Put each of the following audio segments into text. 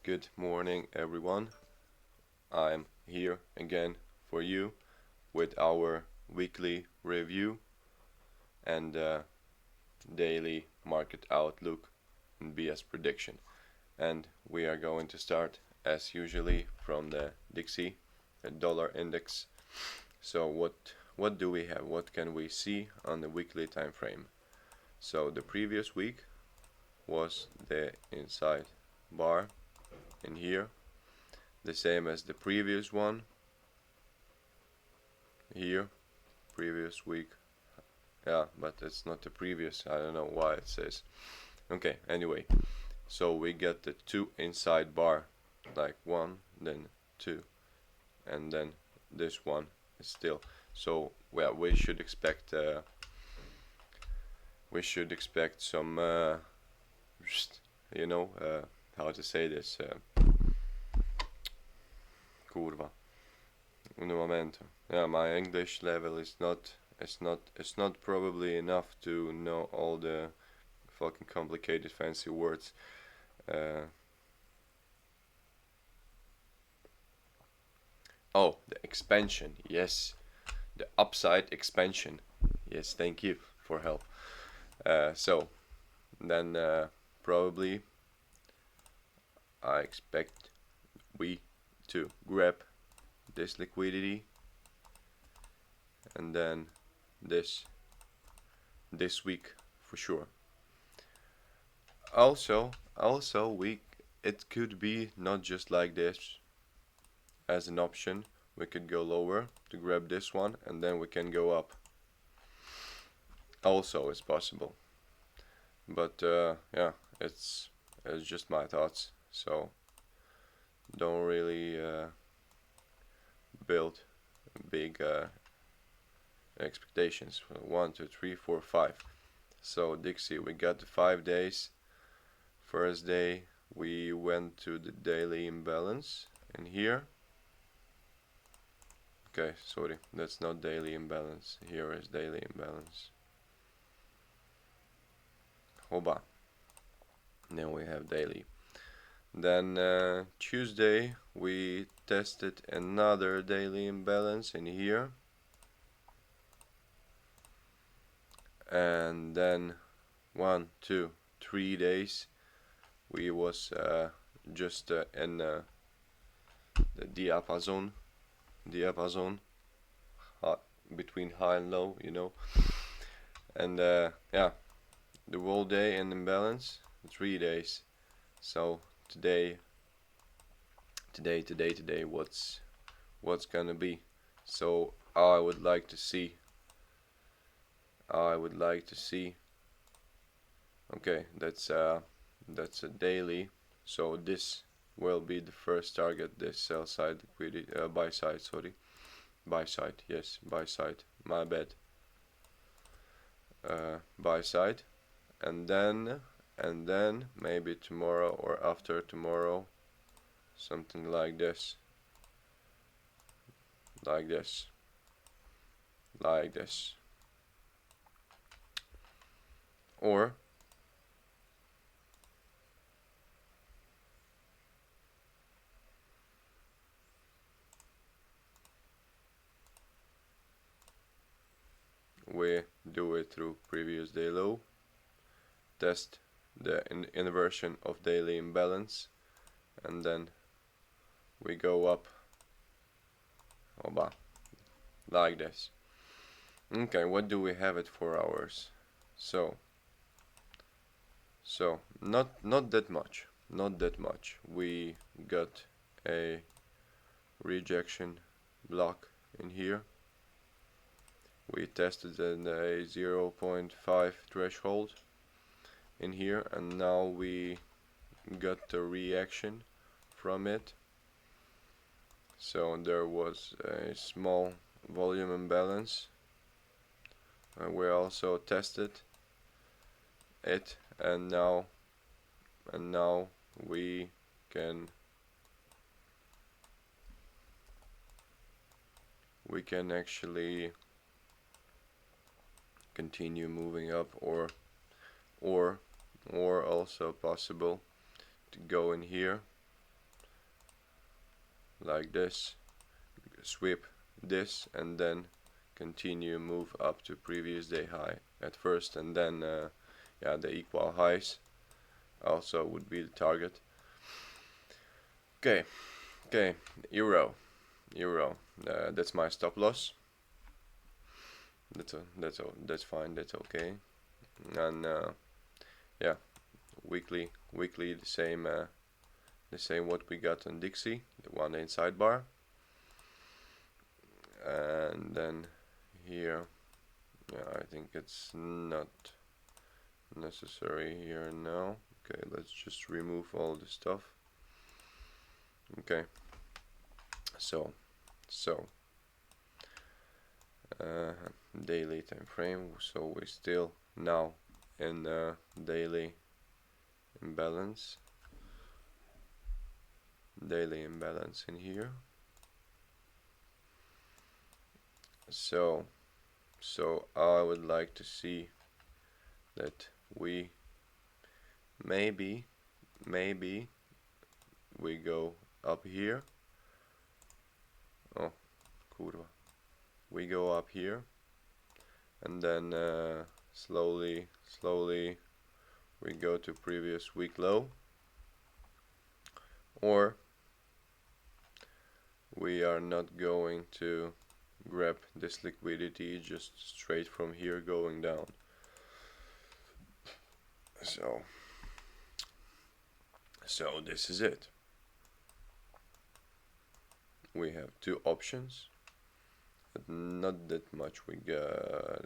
Good morning, everyone. I'm here again for you with our weekly review and daily market outlook and BS prediction. And we are going to start, as usually, from the DXY, the dollar index. So what do we have? What can we see on the weekly time frame? So the previous week was the inside bar in here, the same as the previous one here, previous week. Yeah, but it's not the previous. I don't know why it says. Okay, anyway, so we get the two inside bar, like one, then two, and then this one is still. So well, we should expect some how to say this, kurva, un momento. Yeah, my English level is not. It's not probably enough to know all the fucking complicated fancy words. Oh, the expansion. Yes, the upside expansion. Yes, thank you for help. So then probably I expect we to grab this liquidity and then this week for sure. Also it could be not just like this as an option. We could go lower to grab this one and then we can go up. Also it's possible. But yeah, it's just my thoughts. So don't really build big expectations. 1, 2, 3, 4, 5. So Dixie, we got the 5 days. First day we went to the daily imbalance in here. Okay, sorry, that's not daily imbalance. Here is daily imbalance. Hoba. Then we have daily. Then Tuesday we tested another daily imbalance in here. And then 1, 2, 3 days we was just in the diapason between high and low, and yeah, the whole day in imbalance, 3 days. So today what's gonna be? So I would like to see. Okay, that's a daily. So this will be the first target. This sell side liquidity, buy side. Sorry, buy side. Yes, buy side. My bad. Buy side, and then maybe tomorrow or after tomorrow, something like this. Like this. Or we do it through previous day low, test the inversion of daily imbalance, and then we go up like this. Okay, what do we have it for hours? So not that much. We got a rejection block in here. We tested a 0.5 threshold in here, and now we got the reaction from it. So there was a small volume imbalance. We also tested it, and now we can actually continue moving up, or also possible to go in here like this, sweep this, and then continue move up to previous day high at first, and then yeah, the equal highs also would be the target. Okay, euro, that's my stop loss. That's fine, that's okay. And yeah, weekly the same what we got on Dixie, the 1 day sidebar. And then here, yeah, I think it's not necessary here now. Okay, let's just remove all the stuff. Okay, so daily time frame. So we're still now in daily imbalance in here. So I would like to see that we maybe we go up here. Oh, kurva. We go up here, and then slowly we go to previous week low, or we are not going to grab this liquidity just straight from here going down. So this is it. We have two options, but not that much. We got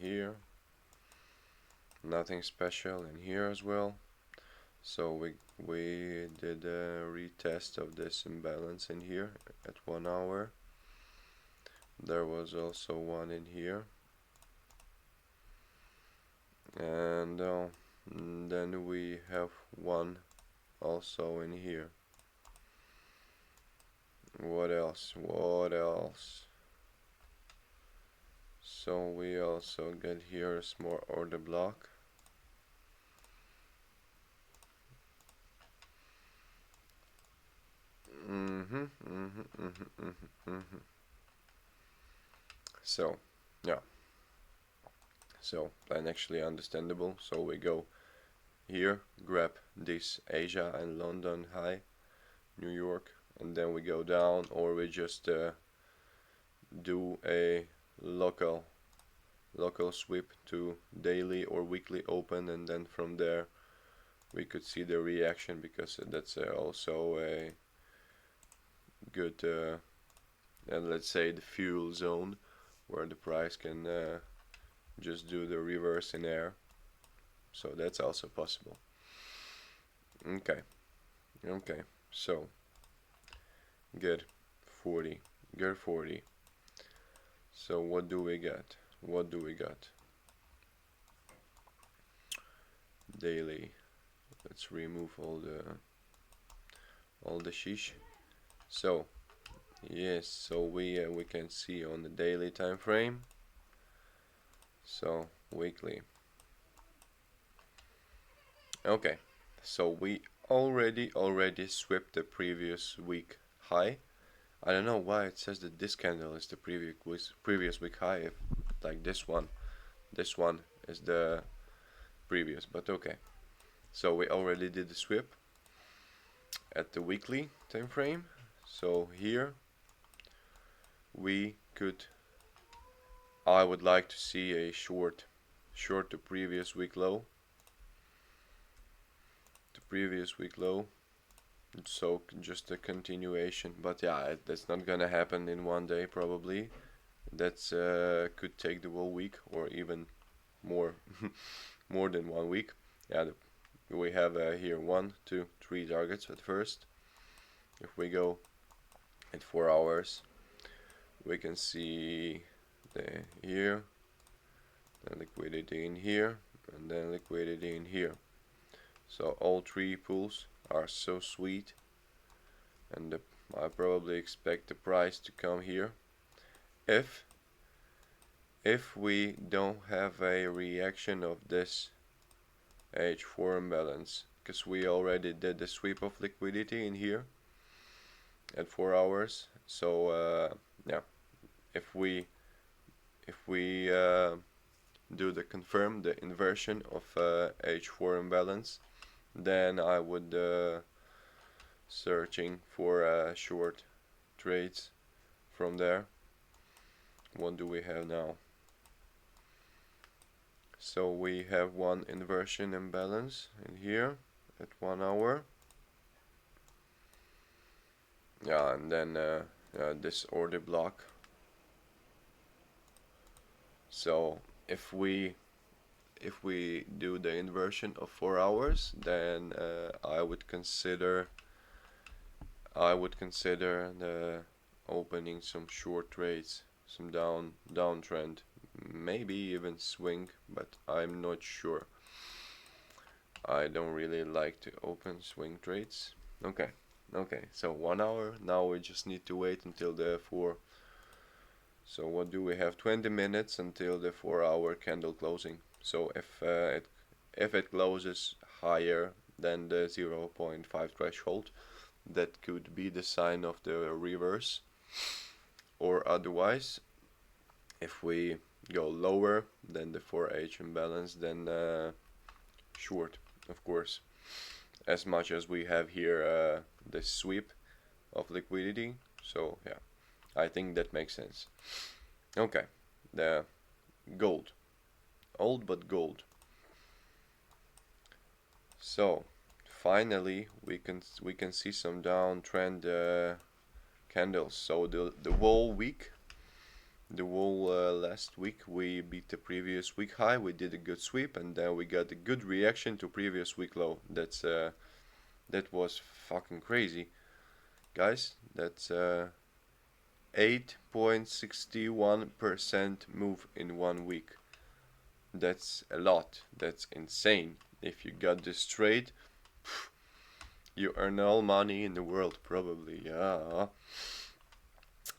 here, nothing special, and here as well. So we did a retest of this imbalance in here at 1 hour. There was also one in here, and then we have one also in here. What else? So we also get here a small order block. So yeah, so and actually understandable. So we go here, grab this Asia and London high, New York, and then we go down, or we just do a local sweep to daily or weekly open, and then from there we could see the reaction, because that's also a good let's say the fuel zone where the price can just do the reverse in air. So that's also possible. Okay, so GER40. So what do we got? Daily. Let's remove all the sheesh. So yes, so we can see on the daily time frame. So weekly. Okay, so we already swept the previous week high. I don't know why it says that this candle is the previous week high, if like this one is the previous, but okay. So we already did the sweep at the weekly time frame. So here we could, I would like to see a short to previous week low. So just a continuation, but yeah, that's not gonna happen in one day probably. That's could take the whole week, or even more more than 1 week. Yeah, we have here 1, 2, 3 targets at first. If we go at 4 hours, we can see here, the liquidity in here, and then liquidity in here. So all 3 pools are so sweet, and I probably expect the price to come here if we don't have a reaction of this H4 imbalance, because we already did the sweep of liquidity in here, at 4 hours. So yeah, if we do the confirm the inversion of H4 imbalance, then I would searching for short trades from there. What do we have now? So we have one inversion imbalance in here at 1 hour. Yeah, and then this order block. So if we do the inversion of 4 hours, then I would consider the opening some short trades, some downtrend, maybe even swing, but I'm not sure. I don't really like to open swing trades. Okay, so 1 hour. Now we just need to wait until the 4. So what do we have? 20 minutes until the 4-hour candle closing. So if it closes higher than the 0.5 threshold, that could be the sign of the reverse. Or otherwise, if we go lower than the 4H imbalance, then short, of course. As much as we have here the sweep of liquidity. So yeah, I think that makes sense. Okay, the gold, old but gold. So finally we can see some downtrend candles. So the whole week, last week we beat the previous week high. We did a good sweep, and then we got a good reaction to previous week low. That was fucking crazy, guys. That's 8.61% move in 1 week. That's a lot. That's insane. If you got this trade, you earn all money in the world, probably. Yeah.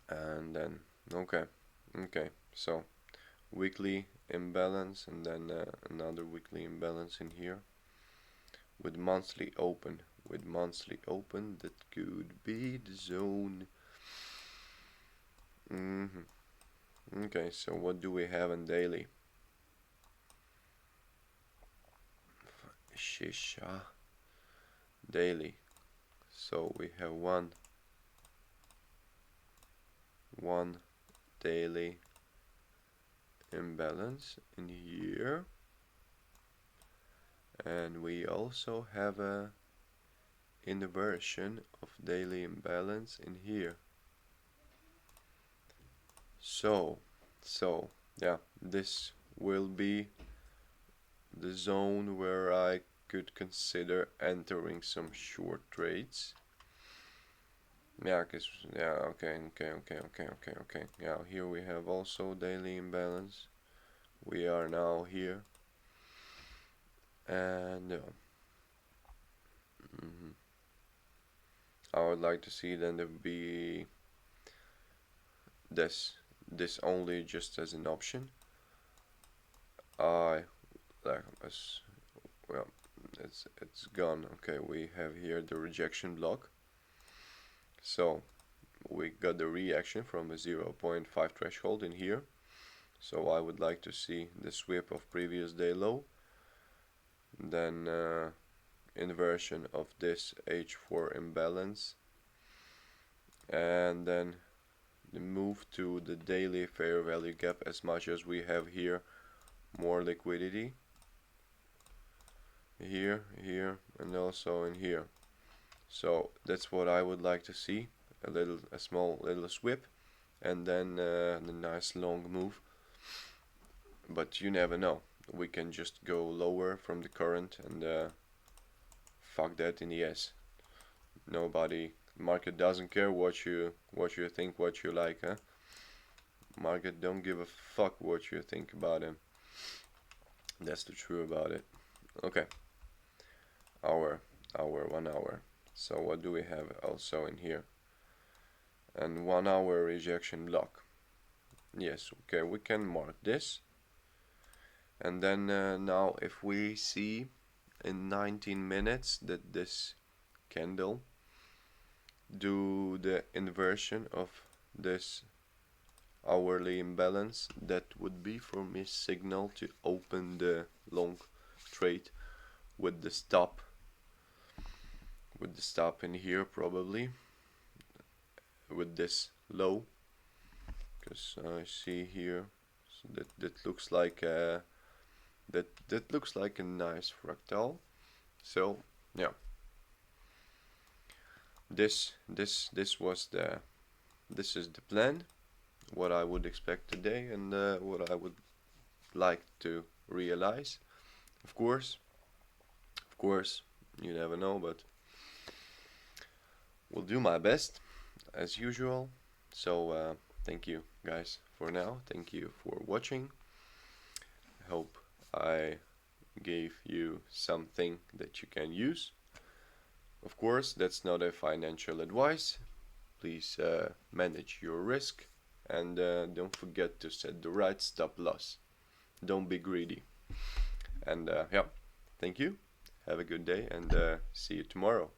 And then okay, so weekly imbalance, and then another weekly imbalance in here with monthly open. That could be the zone. Okay, so what do we have in daily? Shisha daily. So we have one daily imbalance in here, and we also have a inversion of daily imbalance in here. So yeah, this will be the zone where I could consider entering some short trades. Yeah, okay. Yeah, here we have also daily imbalance. We are now here, and I would like to see then there be this only just as an option. I like well, it's gone. Okay, we have here the rejection block. So we got the reaction from a 0.5 threshold in here. So I would like to see the sweep of previous day low, then inversion of this H4 imbalance, and then the move to the daily fair value gap. As much as we have here more liquidity here, and also in here. So that's what I would like to see, a small little sweep, and then the nice long move. But you never know, we can just go lower from the current, and fuck that in the ass. Market doesn't care what you think, what you like, huh? Market don't give a fuck what you think about him. That's the truth about it. Okay, 1 hour. So what do we have also in here? And 1 hour rejection block. Yes, okay, we can mark this. And then now if we see in 19 minutes that this candle do the inversion of this hourly imbalance, that would be for me signal to open the long trade with the stop in here, probably with this low, because I see here, so that looks like a that looks like a nice fractal. So yeah, this is the plan, what I would expect today, and what I would like to realize. Of course, you never know, but will do my best as usual. So thank you guys for now. Thank you for watching. I hope I gave you something that you can use. Of course, that's not a financial advice. Please manage your risk, and don't forget to set the right stop loss. Don't be greedy. And yeah, thank you. Have a good day, and see you tomorrow.